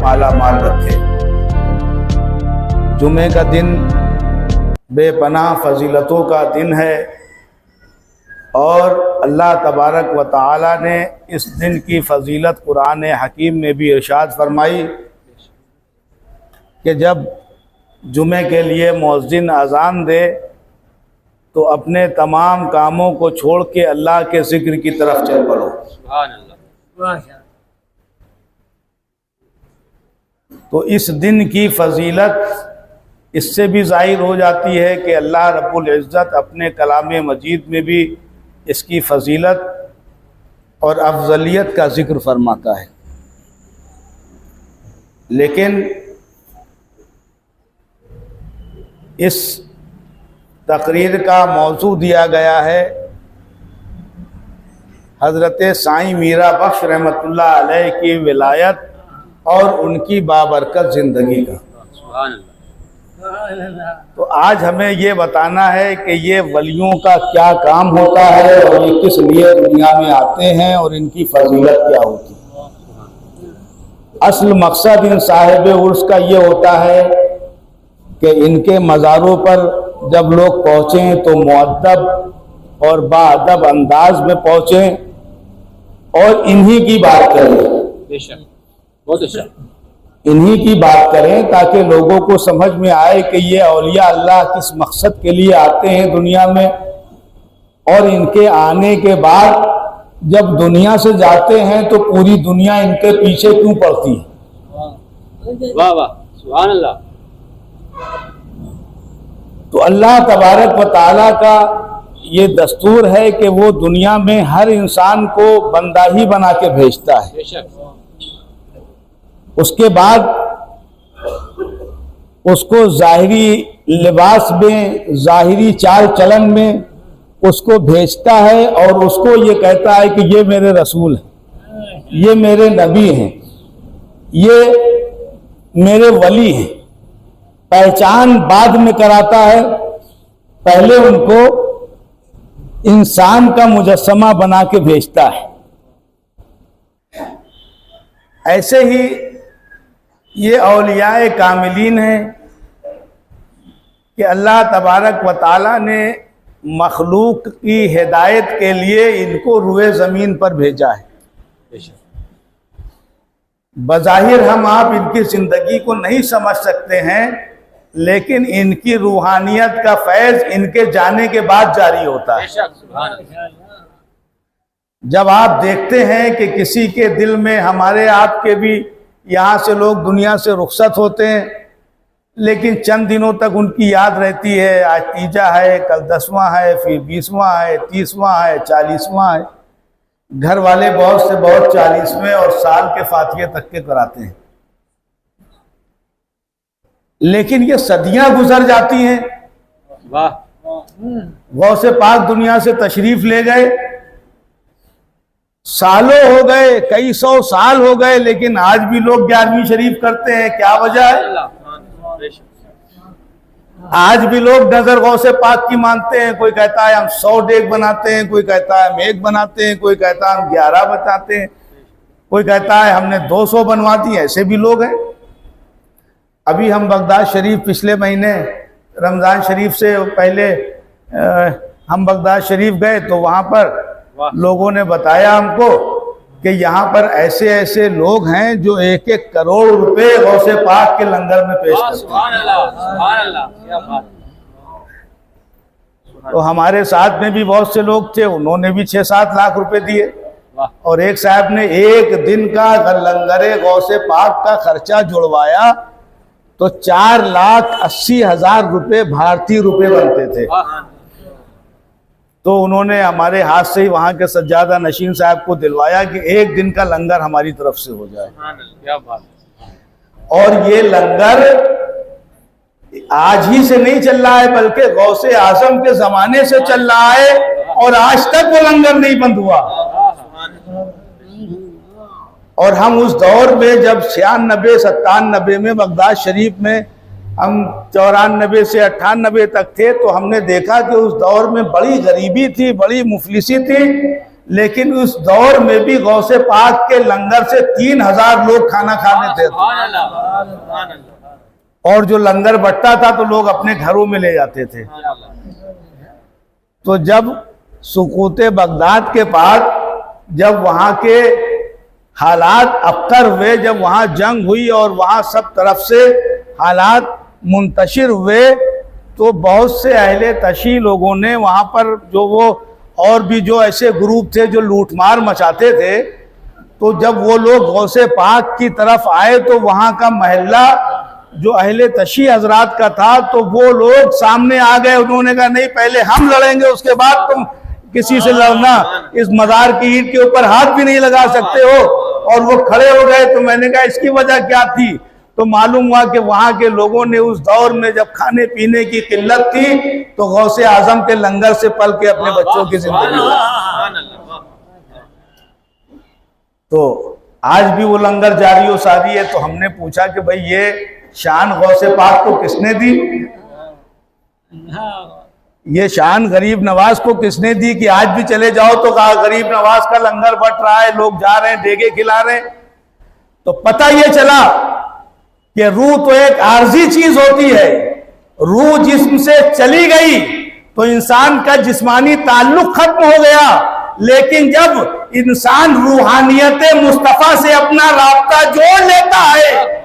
माला माल रखे। जुमे का दिन बेपनाह फजीलतों का दिन है और अल्लाह तबारक व तआला ने इस दिन की फजीलत कुरान हकीम में भी इरशाद फरमाई कि जब जुमे के लिए मुअज्जिन अज़ान दे तो अपने तमाम कामों को छोड़ के अल्लाह के ज़िक्र की तरफ चल पड़ो। तो इस दिन की फजीलत इससे भी ज़ाहिर हो जाती है कि अल्लाह रब्बुल इज़्ज़त अपने कलाम मजीद में भी इसकी फजीलत और अफजलियत का ज़िक्र फरमाता है। लेकिन इस तकरीर का मौजू दिया गया है हज़रत साईं मीरा बख्श रहमतुल्लाह अलैह की विलायत और उनकी बाबरकत ज़िंदगी का। तो आज हमें ये बताना है कि ये वलियों का क्या काम होता है और ये किस लिए दुनिया में आते हैं और इनकी फजीलत क्या होती है। असल मकसद इन साहिब उर्स का ये होता है कि इनके मज़ारों पर जब लोग पहुँचें तो मुअद्दब और बाअदब अंदाज में पहुँचें और इन्हीं की बात करें। बेशक, बहुत अच्छा, इन्हीं की बात करें ताकि लोगों को समझ में आए कि ये औलिया अल्लाह किस मकसद के लिए आते हैं दुनिया में, और इनके आने के बाद जब दुनिया से जाते हैं तो पूरी दुनिया इनके पीछे क्यों पड़ती है। वाह वाह, सुभान अल्लाह। तो अल्लाह तबारक व तआला का ये दस्तूर है कि वो दुनिया में हर इंसान को बंदा ही बना के भेजता है। उसके बाद उसको ज़ाहिरी लिबास में, ज़ाहिरी चाल चलन में उसको भेजता है और उसको ये कहता है कि ये मेरे रसूल हैं, ये मेरे नबी हैं, ये मेरे वली हैं। पहचान बाद में कराता है, पहले उनको इंसान का मुजस्समा बना के भेजता है। ऐसे ही ये औलियाए कामिलीन हैं कि अल्लाह तबारक व तआला ने मखलूक की हिदायत के लिए इनको रुए ज़मीन पर भेजा है। बज़ाहिर हम आप इनकी ज़िंदगी को नहीं समझ सकते हैं, लेकिन इनकी रूहानियत का फैज़ इनके जाने के बाद जारी होता है। जब आप देखते हैं कि किसी के दिल में, हमारे आपके भी यहाँ से लोग दुनिया से रुखसत होते हैं, लेकिन चंद दिनों तक उनकी याद रहती है। आज तीजा है, कल 10वां है, फिर 20वां है, 30वां है, 40वां है। घर वाले बहुत से बहुत 40वें और साल के फातिहे तक के कराते हैं, लेकिन ये सदियां गुजर जाती हैं। वाह, गौसे पाक दुनिया से तशरीफ ले गए, सालों हो गए, कई सौ साल हो गए, लेकिन आज भी लोग 11वीं शरीफ करते हैं। क्या वजह है? आज भी लोग नजर गौसे पाक की मानते हैं। कोई कहता है हम 100 डेग बनाते हैं, कोई कहता है हम 1 बनाते हैं, कोई कहता है हम 11 बताते हैं, कोई कहता है हमने 200 बनवा दी। ऐसे भी लोग हैं। अभी हम बगदाद शरीफ पिछले महीने रमज़ान शरीफ से पहले हम बगदाद शरीफ गए, तो वहाँ पर लोगों ने बताया हमको कि यहाँ पर ऐसे ऐसे लोग हैं जो 1-1 करोड़ रुपए गौसे पाक के लंगर में पेश करते हैं। तो हमारे साथ में भी बहुत से लोग थे, उन्होंने भी 6-7 लाख रुपए दिए, और एक साहब ने एक दिन का लंगरे गौसे पाक का खर्चा जुड़वाया तो 4,80,000 रुपए भारतीय रुपए बनते थे। तो उन्होंने हमारे हाथ से ही वहाँ के सज्जादा नशीन साहब को दिलवाया कि एक दिन का लंगर हमारी तरफ से हो जाए। क्या बात। और ये लंगर आज ही से नहीं चल रहा है, बल्कि गौसे आजम के जमाने से चल रहा है, और आज तक वो लंगर नहीं बंद हुआ। और हम उस दौर में जब 96-97 में बगदाद शरीफ में हम 94 से 98 तक थे, तो हमने देखा कि उस दौर में बड़ी गरीबी थी, बड़ी मुफलिसी थी, लेकिन उस दौर में भी गौसे पाक के लंगर से 3000 लोग खाना खाने थे। और जो लंगर बंटता था तो लोग अपने घरों में ले जाते थे। तो जब सुकूते बगदाद के बाद जब वहां के हालात अबतर हुए, जब वहां जंग हुई और वहां सब तरफ से हालात मुंतशिर हुए, तो बहुत से अहले तशी लोगों ने वहां पर जो वो और भी जो ऐसे ग्रुप थे जो लूटमार मचाते थे, तो जब वो लोग गौसे पाक की तरफ आए तो वहां का महल्ला जो अहले तशी हजरात का था, तो वो लोग सामने आ गए। उन्होंने कहा नहीं, पहले हम लड़ेंगे, उसके बाद तुम किसी से लड़ना। इस मजार की ईंट के ऊपर हाथ भी नहीं लगा सकते हो। और वो खड़े हो गए। तो मैंने कहा इसकी वजह क्या थी? तो मालूम हुआ कि वहां के लोगों ने उस दौर में जब खाने पीने की किल्लत थी तो गौसे आजम के लंगर से पल के अपने बच्चों की जिंदगी। तो आज भी वो लंगर जारी हो सारी है। तो हमने पूछा कि भाई ये शान गौसे पाक को किसने दी? ये शान गरीब नवाज को किसने दी कि आज भी चले जाओ तो कहा गरीब नवाज का लंगर बट रहा है, लोग जा रहे हैं, देगे खिला रहे हैं। तो पता ये चला कि रूह तो एक आर्जी चीज होती है। रूह जिस्म से चली गई तो इंसान का जिस्मानी ताल्लुक खत्म हो गया। लेकिन जब इंसान रूहानियत मुस्तफा से अपना राब्ता जोड़ लेता है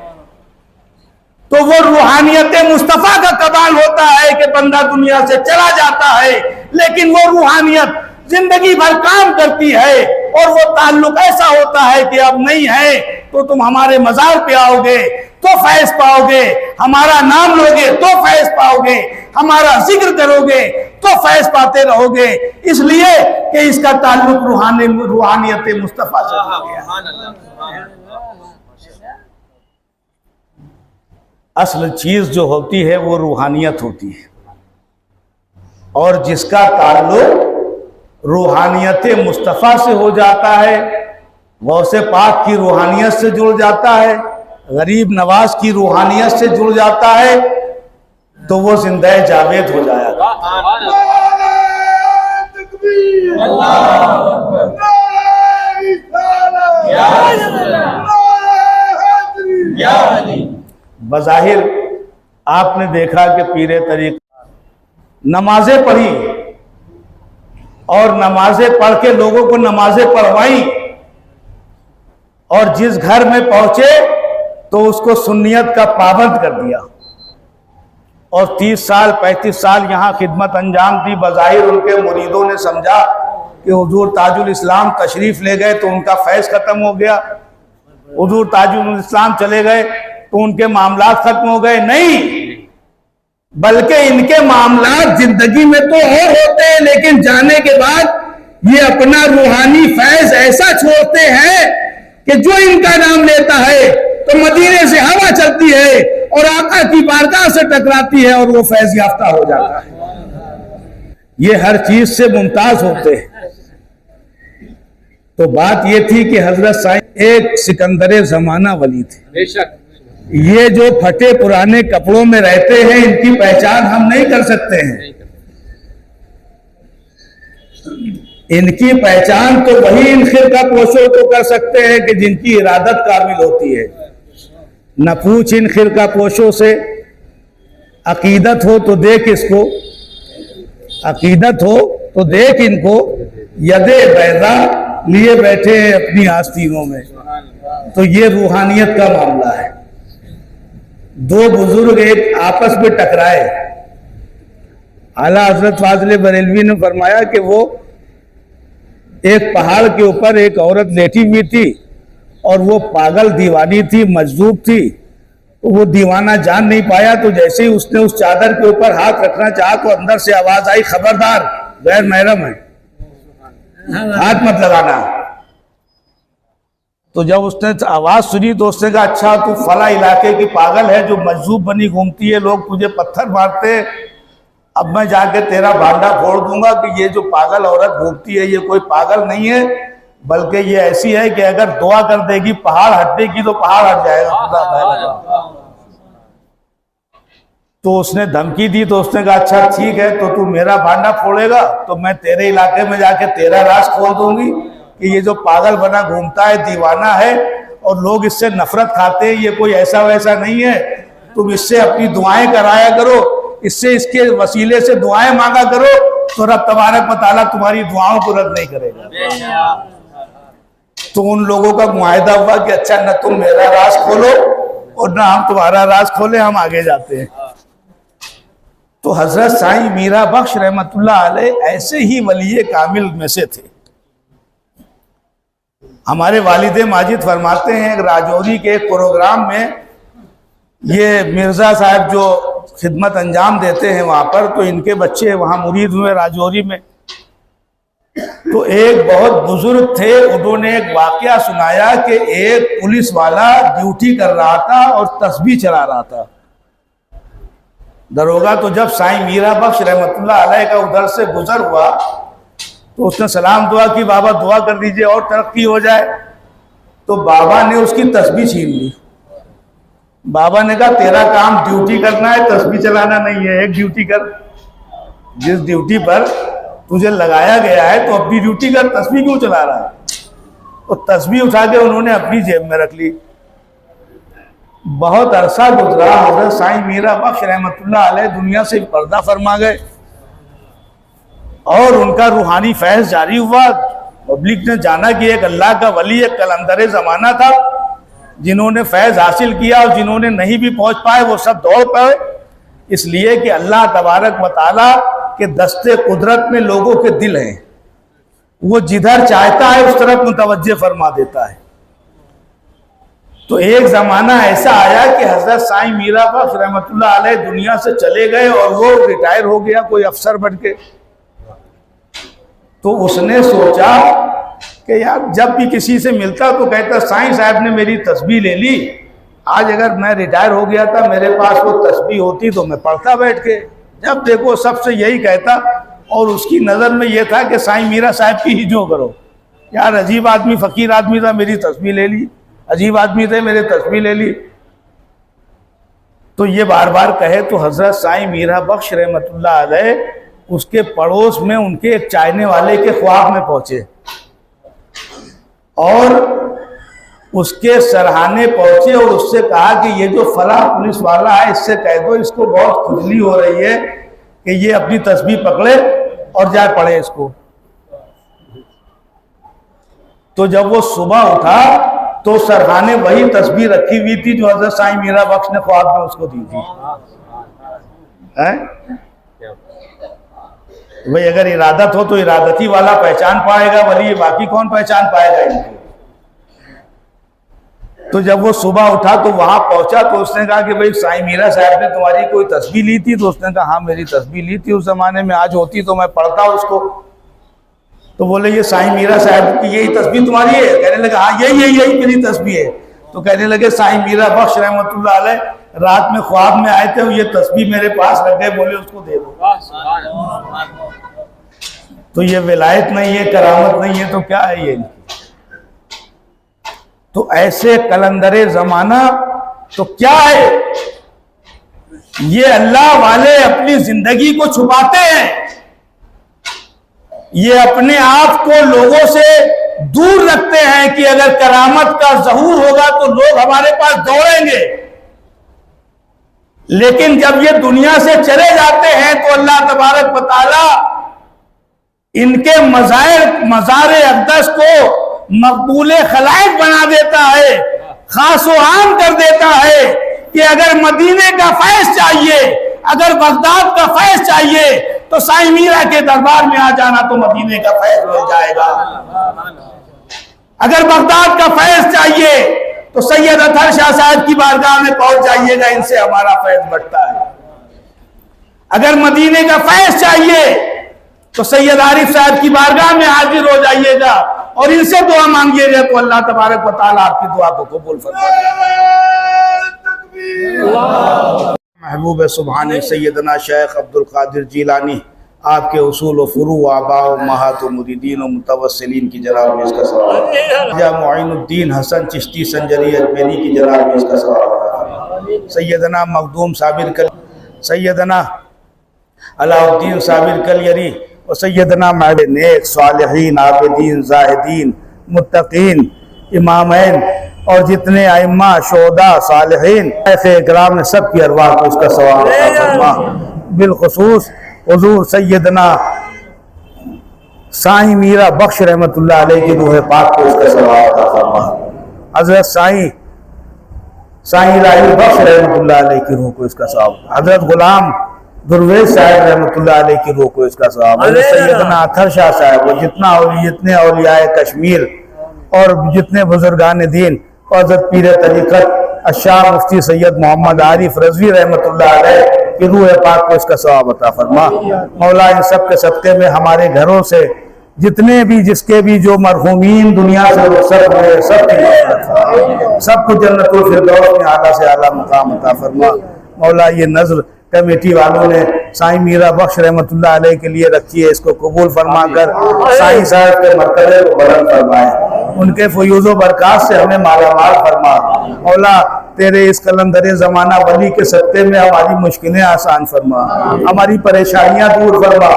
तो वो रूहानियत मुस्तफा का कमाल होता है कि बंदा दुनिया से चला जाता है, लेकिन वो रूहानियत जिंदगी भर काम करती है। और वो ताल्लुक ऐसा होता है कि अब नहीं है तो तुम हमारे मजार पे आओगे तो फैज पाओगे, हमारा नाम लोगे तो फैज पाओगे, हमारा जिक्र करोगे तो फैज पाते रहोगे, इसलिए कि इसका ताल्लुक रूहानियत मुस्तफा से हो गया। असल चीज जो होती है वो रूहानियत होती है, और जिसका ताल्लुक रूहानियत मुस्तफ़ा से हो जाता है, गौसे पाक की रूहानियत से जुड़ जाता है, गरीब नवाज की रूहानियत से जुड़ जाता है, तो वो जिंदा जावेद हो जाएगा। बज़ाहिर आपने देखा कि पीरे तरीक़ा नमाजें पढ़ी और नमाजें पढ़ के लोगों को नमाजें पढ़वाई, और जिस घर में पहुंचे तो उसको सुन्नियत का पाबंद कर दिया, और 30 साल 35 साल यहाँ खिदमत अंजाम दी। बज़ाहिर उनके मुरीदों ने समझा कि हुजूर ताजुल इस्लाम तशरीफ ले गए तो उनका फैज़ खत्म हो गया, हुजूर ताजुल इस्लाम चले गए तो उनके मामलात खत्म हो गए। नहीं, बल्कि इनके मामलात जिंदगी में तो और होते हैं, लेकिन जाने के बाद ये अपना रूहानी फैज ऐसा छोड़ते हैं कि जो इनका नाम लेता है तो मदीने से हवा चलती है और आका की बारगाह से टकराती है और वो फैज याफ्ता हो जाता है। ये हर चीज से मुमताज होते हैं। तो बात ये थी कि हजरत साईं एक सिकंदर जमाना वली थे। बेशक ये जो फटे पुराने कपड़ों में रहते हैं इनकी पहचान हम नहीं कर सकते हैं। इनकी पहचान तो वही इन खिरका पोशों को कर सकते हैं कि जिनकी इरादत कामिल होती है। न पूछ इन खिरका पोशों से, अकीदत हो तो देख इसको, अकीदत हो तो देख इनको, यदे बैदा लिए बैठे हैं अपनी आस्तीनों में। तो ये रूहानियत का मामला है। दो बुजुर्ग एक आपस में टकराए। आला हजरत फाज़िल बरेलवी ने फरमाया कि वो एक पहाड़ के ऊपर एक औरत लेटी हुई थी और वो पागल दीवानी थी, मजजूब थी। तो वो दीवाना जान नहीं पाया, तो जैसे ही उसने उस चादर के ऊपर हाथ रखना चाहा तो अंदर से आवाज आई, खबरदार गैर महरम है, हाथ मत लगाना। तो जब उसने आवाज सुनी तो उसने कहा अच्छा तू फला इलाके की पागल है जो मजजूब बनी घूमती है, लोग तुझे पत्थर मारते, अब मैं जाके तेरा भांडा फोड़ दूंगा कि ये जो पागल औरत घूमती है ये कोई पागल नहीं है, बल्कि ये ऐसी है कि अगर दुआ कर देगी पहाड़ हटने की तो पहाड़ हट जाएगा। खुदा तो उसने धमकी दी, तो उसने कहा अच्छा ठीक है, तो तू मेरा भांडा फोड़ेगा तो मैं तेरे इलाके में जाके तेरा राज खोल दूंगी कि ये जो पागल बना घूमता है, दीवाना है और लोग इससे नफरत खाते हैं, ये कोई ऐसा वैसा नहीं है। तुम इससे अपनी दुआएं कराया करो, इससे इसके वसीले से दुआएं मांगा करो, तो रब तबारक व तआला तुम्हारी दुआओं को रद्द नहीं करेगा। तो उन लोगों का मुआहिदा हुआ कि अच्छा न तुम मेरा राज खोलो और ना हम तुम्हारा राज खोले, हम आगे जाते हैं। तो हजरत साईं मीरा बख्श रहमतुल्लाह अलैह ऐसे ही वली कामिल में से थे। हमारे वालिद माजिद फरमाते हैं राजौरी के एक प्रोग्राम में ये मिर्जा साहब जो खिदमत अंजाम देते हैं वहां पर, तो इनके बच्चे वहां मुरीद हुए राजौरी में। तो एक बहुत बुजुर्ग थे, उन्होंने एक वाकया सुनाया कि एक पुलिस वाला ड्यूटी कर रहा था और तस्बीह चला रहा था। दरोगा तो जब साईं मीरा बख्श रहमतुल्लाह अलैह का उधर से गुजर हुआ तो उसने सलाम दुआ की, बाबा दुआ कर दीजिए और तरक्की हो जाए। तो बाबा ने उसकी तस्बीह छीन ली। बाबा ने कहा तेरा काम ड्यूटी करना है, तस्बीह चलाना नहीं है। एक ड्यूटी कर, जिस ड्यूटी पर तुझे लगाया गया है तो अपनी ड्यूटी कर, तस्बीह क्यों चला रहा है। तो तस्बीह उठा के उन्होंने अपनी जेब में रख ली। बहुत अरसा गुजरा, हजरत साईं मीरा बख्श रहमतुल्लाह अलैह दुनिया से पर्दा फरमा गए और उनका रूहानी फैज़ जारी हुआ। पब्लिक ने जाना कि एक अल्लाह का वली, एक कलंदर ज़माना था, जिन्होंने फैज़ हासिल किया और जिन्होंने नहीं भी पहुंच पाए वो सब दौड़ पाए, इसलिए कि अल्लाह तबारक व तआला के दस्ते कुदरत में लोगों के दिल हैं, वो जिधर चाहता है उस तरफ मुतवज्जे फरमा देता है। तो एक ज़माना ऐसा आया कि हज़रत साईं मीरा बख्श रहमतुल्लाह अलैह दुनिया से चले गए और वो रिटायर हो गया कोई अफसर बन के। तो उसने सोचा कि यार जब भी किसी से मिलता तो कहता साईं साहब ने मेरी तस्बीह ले ली, आज अगर मैं रिटायर हो गया था मेरे पास वो तस्बीह होती तो मैं पढ़ता बैठ के। जब देखो सबसे यही कहता, और उसकी नज़र में ये था कि साईं मीरा साहब की ही जो करो। यार अजीब आदमी, फ़कीर आदमी था, मेरी तस्बीह ले ली, अजीब आदमी थे, मेरे तस्बीह ले ली। तो ये बार बार कहे तो हज़रत साईं मीरा बख्श रहमतुल्लाह अलैह उसके पड़ोस में उनके एक चायने वाले के ख्वाब में पहुंचे और उसके सराहने पहुंचे और उससे कहा कि ये जो फला पुलिस वाला है इससे कह दो इसको बहुत खुजली हो रही है कि ये अपनी तस्बीह पकड़े और जाए पढ़े इसको। तो जब वो सुबह उठा तो सरहाने वही तस्बीह रखी हुई थी जो हज़रत साईं मीरा बख्श ने ख्वाब में उसको दी थी। भाई अगर इरादत हो तो इरादती वाला पहचान पाएगा वली, बाकी कौन पहचान पाएगा इनको। तो जब वो सुबह उठा तो वहां पहुंचा तो उसने कहा कि भाई साईं मीरा साहब ने तुम्हारी कोई तस्बीह ली थी। तो उसने कहा हाँ मेरी तस्बीह ली थी उस जमाने में, आज होती तो मैं पढ़ता उसको। तो बोले ये साईं मीरा साहब की यही तस्बीह तुम्हारी है? कहने लगा हाँ यही मेरी तस्बीह है। तो कहने लगे साईं मीरा बख्श रहमतुल्लाह अलैह रात में ख्वाब में आए थे, ये तस्बीह मेरे पास रख गए, बोले उसको दे दो। तो ये विलायत नहीं है, करामत नहीं है, तो क्या है ये? तो ऐसे कलंदरे जमाना तो क्या है? ये अल्लाह वाले अपनी जिंदगी को छुपाते हैं, ये अपने आप को लोगों से दूर रखते हैं कि अगर करामत का ज़हूर होगा तो लोग हमारे पास दौड़ेंगे। लेकिन जब ये दुनिया से चले जाते हैं तो अल्लाह तबारक व तआला इनके मज़ार अक़दस को मकबूल खलाइक बना देता है, खास व आम कर देता है कि अगर मदीने का फैज़ चाहिए, अगर बगदाद का फैज़ चाहिए तो साईं मीरा के दरबार में आ जाना तो मदीने का फैज़ मिल जाएगा। अगर बगदाद का फैज़ चाहिए तो सैयद अतहर शाह साहब की बारगाह में पहुंच जाइएगा, इनसे हमारा फैज़ बढ़ता है। अगर मदीने का फैज़ चाहिए तो सैयद आरिफ साहब की बारगाह में हाजिर हो जाइएगा और इनसे दुआ मांगिएगा तो अल्लाह तबारक व तआला आपकी दुआ को कबूल फरमाएगा। महबूब सुभान सैयदना शेख अब्दुल कादिर जिलानी आपके उसूल व फुरू आबा व महात व मुरीदीन व मुतवस्सिलीन की जनाब में इसका सवाल है। मुईनुद्दीन हसन चिश्ती संजरी अजमेरी की जनाब में इसका सवाल है। सैयदना मखदूम साबिर सैयदना अलाउद्दीन साबिर कलियरी और सैयदना महब नेक सालिहीन आबिदीन जाहिदीन मुत्तकीन इमामैन और जितने आइम्मा शोदा सालिहीन ऐसे इकराम ने सब की अरवाह को उसका सवाब अता फरमा। बिलखुसूस हुजूर सैयदना साईं मीरा बख्श रहमतुल्लाह अलैह की रूह पाक को उसका सवाब अता फरमा। हजरत साईं राही बख्श रहमतुल्लाह अलैह की रूह को इसका सवाब। हजरत गुलाम दुर्वेश साहब रहमतुल्लाह अलैह की रूह को इसका सवाब। हजरत सैयदना अतर शाह साहब वो जितने औलियाए कश्मीर और जितने बुजुर्गान दीन और हजरत पीर तरीक़त अशाह मुफ्ती सैयद मोहम्मद आरिफ रज़वी रहमतुल्लाह अलैह की रूह पाक को इसका सवाब अता फरमा। मौला इन सब के सदक़े में हमारे घरों से जितने भी जिसके भी जो मरहूमीन दुनिया से सबको जन्नतुल फिरदौस में आला से आला मुकाम अता फरमा। मौला ये नज़र कमेटी वालों ने साईं मीरा बख्श रहमतुल्लाह अलैह के लिए रखी है, इसको कबूल फरमा कर साईं साहब के मर्तबे को बुलंद फरमाए, उनके फयूज़ो बरक़ात से हमें मालामाल फरमा। मौला तेरे इस कलंदर ज़माना वली के सत्ते में हमारी मुश्किलें आसान फरमा, हमारी परेशानियां दूर फरमा।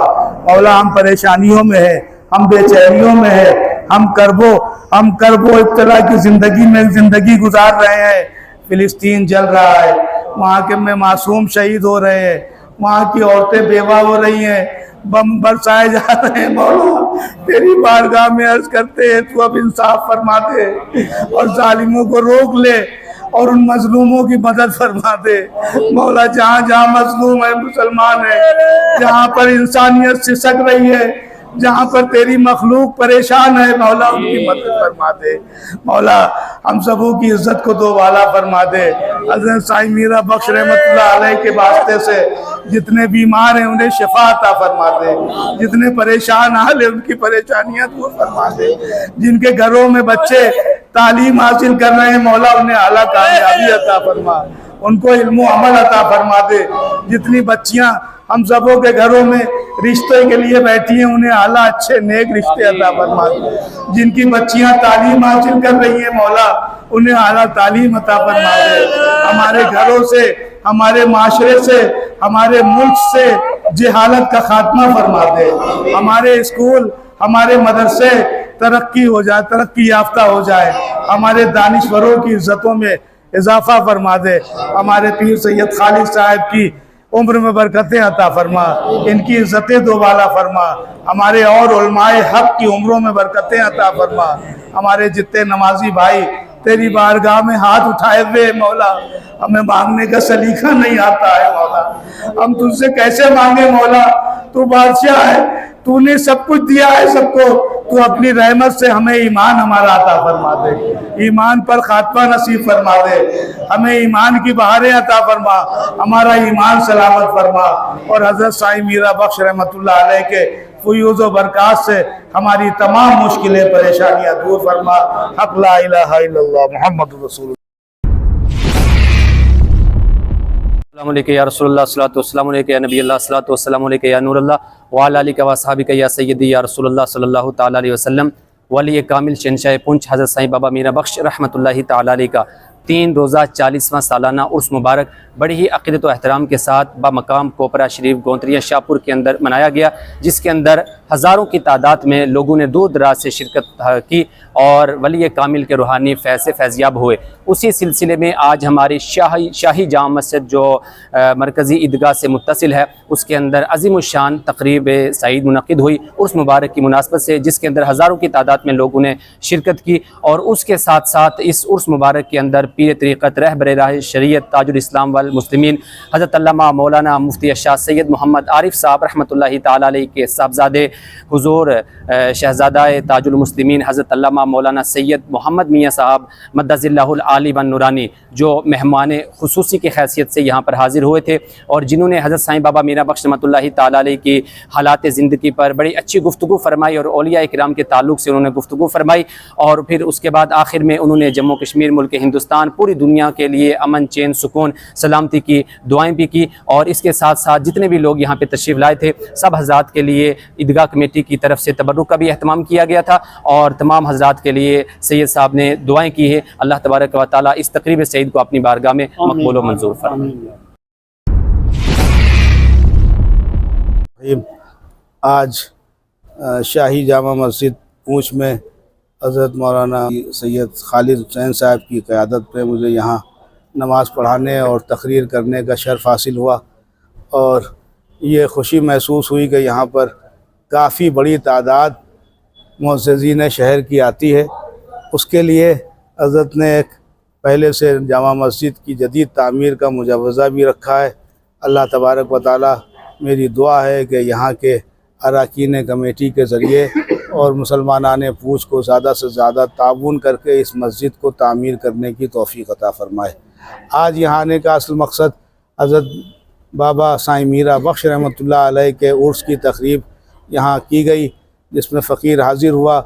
मौला हम परेशानियों में है, हम बेचैनियों में है, हम करबो इब्तला की जिंदगी गुजार रहे हैं। फिलिस्तीन जल रहा है, वहाँ के में मासूम शहीद हो रहे हैं, वहाँ की औरतें बेवा हो रही हैं, बम बरसाए जा रहे हैं। मौला तेरी बारगाह में अर्ज करते हैं तू अब इंसाफ फरमा दे और जालिमों को रोक ले और उन मजलूमों की मदद फरमा दे। मौला जहाँ जहाँ मजलूम है मुसलमान है, जहाँ पर इंसानियत सिसक रही है, जहाँ पर तेरी मखलूक परेशान है, मौला उनकी मदद फरमा दे। मौला हम सबों की इज्जत को दोबाला फरमा दे। हज़रत साईं मीरा बख्श रहमतुल्लाह अलैह के वास्ते से जितने बीमार हैं उन्हें शिफा अता फरमा दे, जितने परेशान हाल है उनकी परेशानियां दूर फरमा दे, जिनके घरों में बच्चे तालीम हासिल कर रहे हैं मौला उन्हें आला कामयाबी अता फरमा, उनको इल्म अमल अता फरमा दे। जितनी बच्चियां हम सबों के घरों में रिश्ते के लिए बैठी हैं उन्हें आला अच्छे नेक रिश्ते अता फरमा दे। जिनकी बच्चियां तालीम हासिल कर रही हैं मौला उन्हें आला तालीम अता फरमा दे। हमारे घरों से, हमारे माशरे से, हमारे मुल्क से जहालत का खात्मा फरमा दे। हमारे स्कूल, हमारे मदरसे तरक्की हो जाए, तरक्की याफ्ता हो जाए। हमारे दानिश्वरों की इज्जतों में इजाफा फरमा दे। हमारे पीर सैयद खालिद साहब की उम्र में बरकतें अता फरमा, इनकी इज्जतें दोबाला फरमा। हमारे और उलमाए हक की उम्रों में बरकतें अता फरमा। हमारे जितने नमाजी भाई तेरी बारगाह में हाथ उठाए हुए मौला, हमें मांगने का सलीका नहीं आता है मौला, हम तुझसे कैसे मांगे मौला, तू बादशाह है, तूने सब कुछ दिया है सबको, तू अपनी रहमत से हमें ईमान हमारा अता फरमा दे, ईमान पर खात्मा नसीब फरमा दे, हमें ईमान की बहारें अता फरमा, हमारा ईमान सलामत फरमा और हजरत साईं मीरा बख्श रहमतुल्लाह अलैह के फयूज़ो बरक़ात से हमारी तमाम मुश्किलें परेशानियां दूर फरमा। हक़ ला इलाहा इल्लल्लाह मुहम्मदुर रसूलुल्लाह। अस्सलामु अलैकुम या रसूलुल्लाह सल्लल्लाहु अस्सलामु अलैकुम या नबी अल्लाह सल्लल्लाहु अस्सलामु अलैकुम या नूरल्लाह व अला आलिका व असहाबिका या सय्यदी या रसूलुल्लाह सल्लल्लाहु ताला अलैहि वसल्लम वली कामिल शहंशाह पुंछ हज़रत साईं बाबा मीरा बख्श रहमतुल्लाहि ताला अलैह का 3 रोज़ा 40वां सालाना उर्स मुबारक बड़ी ही अक़ीदत व एहतराम के साथ बमकाम कोपरा शरीफ गोंतरिया शाहपुर के अंदर मनाया गया, जिसके अंदर हज़ारों की तादाद में लोगों ने दूर दराज से शिरकत की और वली कामिल के रूहानी फैज़याब हुए। उसी सिलसिले में आज हमारी शाही जामा मस्जिद जो मरकज़ी ईदगाह से मुत्तसिल है उसके अंदर अज़ीमुश्शान तक़रीब सईद मुनक़िद हुई उर्स मुबारक की मुनासबत से, जिसके अंदर हज़ारों की तादाद में लोगों ने शिरकत की। और उसके साथ साथ इस उर्स मुबारक के अंदर पीर तरीक़त रहबर राह शरीयत ताजुल इस्लाम वल मुस्लिमीन हज़रत अल्लामा मौलाना मुफ्ती अशाह सैयद मोहम्मद आरिफ साहब रहमतुल्लाहि ताला अलैह के साहबजादे हुज़ूर शहज़ादा ताजुल मुस्लिमीन हज़रत अल्लामा मौलाना सैयद मोहम्मद मियाँ साहब मद्दज़िल्लाहुल आली वन नूरानी जो मेहमान खुसूसी की हैसियत से यहाँ पर हाज़िर हुए थे और जिन्होंने हज़रत साईं बाबा मीरा बख्श रहमतुल्लाहि ताला अलैह की हालात ज़िंदगी पर बड़ी अच्छी गुफ्तगू फरमाई और औलिया इकराम के ताल्लुक़ से उन्होंने गुफ्तगू फरमाई। और फिर उसके बाद आखिर में उन्होंने जम्मू कश्मीर मुल्क हिंदुस्तान पूरी दुनिया के लिए अमन चैन सुकून सलामती की दुआएं भी की। और इसके साथ साथ जितने भी लोग यहाँ पे तशरीफ़ लाए थे सब हज़रात के लिए ईदगाह कमेटी की तरफ से तबर्रुक का भी अहतमाम किया गया था और तमाम हज़रात के लिए सैयद साहब ने दुआएं की है। अल्लाह तबारक व तआला इस तक़रीब सईद को अपनी बारगाह में मकबूल व मंजूर फरमाए। आज शाही जामा मस्जिद पूंछ में हज़रत मौलाना सैयद खालिद हुसैन साहब की क़यादत पे मुझे यहाँ नमाज़ पढ़ाने और तकरीर करने का शर्फ़ हासिल हुआ और ये खुशी महसूस हुई कि यहाँ पर काफ़ी बड़ी तादाद मुअज़्ज़िज़ीन शहर की आती है। उसके लिए हज़रत ने एक पहले से जामा मस्जिद की जदीद तामीर का मुजव्वज़ा भी रखा है। अल्लाह तबारक व तआला मेरी दुआ है कि यहाँ के अरकान कमेटी के ज़रिए और मुसलमानान पूंछ को ज़्यादा से ज़्यादा ताउन करके इस मस्जिद को तामीर करने की तौफ़ीक़ अता फ़रमाए। आज यहाँ आने का असल मकसद हज़रत बाबा साईं मीरा बख्श रहमतुल्लाह अलैह के उर्स की तक़रीब यहाँ की गई, जिसमें फ़कीर हाज़िर हुआ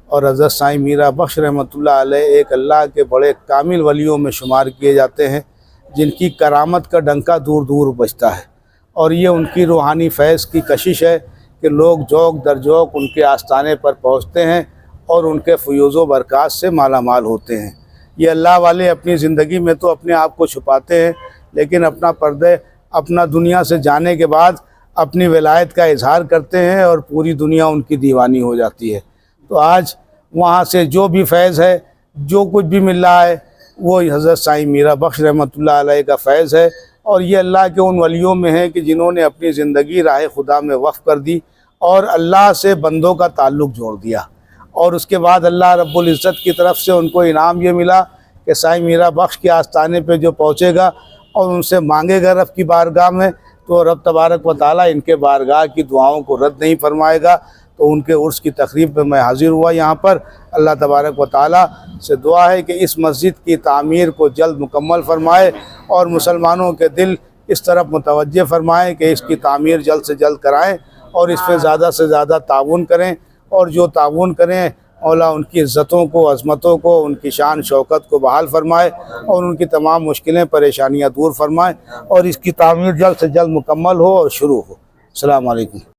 और हज़रत साईं मीरा बख्श रहमतुल्लाह अलैह एक अल्लाह के बड़े कामिल वलियों में शुमार किए जाते हैं, जिनकी करामत का डंका दूर दूर बजता है। और ये उनकी रूहानी फैज़ की कशिश है कि लोग जौक दर जौक उनके आस्थाने पर पहुँचते हैं और उनके फ़यूज़ बरक़ात से माला माल होते हैं। ये अल्लाह वाले अपनी ज़िंदगी में तो अपने आप को छुपाते हैं, लेकिन अपना दुनिया से जाने के बाद अपनी विलायत का इजहार करते हैं और पूरी दुनिया उनकी दीवानी हो जाती है। तो आज वहाँ से जो भी फैज़ है, जो कुछ भी मिल रहा है, वो हज़रत साईं मीरा बख्श रहमतुल्लाह अलैह का फैज़ है। और ये अल्लाह के उन वलियों में है कि जिन्होंने अपनी ज़िंदगी राह खुदा में वक़्फ़ कर दी और अल्लाह से बंदों का ताल्लुक़ जोड़ दिया। और उसके बाद अल्लाह रब्बुल इज़्ज़त की तरफ से उनको इनाम ये मिला कि साईं मीरा बख्श के आस्थाने पे जो पहुँचेगा और उनसे मांगेगा रब की बारगाह में, तो रब तबारक व तआला इनके बारगाह की दुआओं को रद्द नहीं फरमाएगा। तो उनके उर्स की तकरीब में मैं हाज़िर हुआ यहाँ पर। अल्लाह तबारक व तआला से दुआ है कि इस मस्जिद की तामीर को जल्द मुकम्मल फरमाए और मुसलमानों के दिल इस तरफ मुतवज्जे फरमाएँ कि इसकी तामीर जल्द से जल्द कराएँ और इस पर ज़्यादा से ज़्यादा ताउन करें। और जो ताउन करें मौला उनकी इज़्ज़तों को, अज़मतों को, उनकी शान शौकत को बहाल फरमाए और उनकी तमाम मुश्किलें परेशानियाँ दूर फरमाए और इसकी तामीर जल्द से जल्द मुकम्मल हो और शुरू हो। अस्सलाम वालेकुम।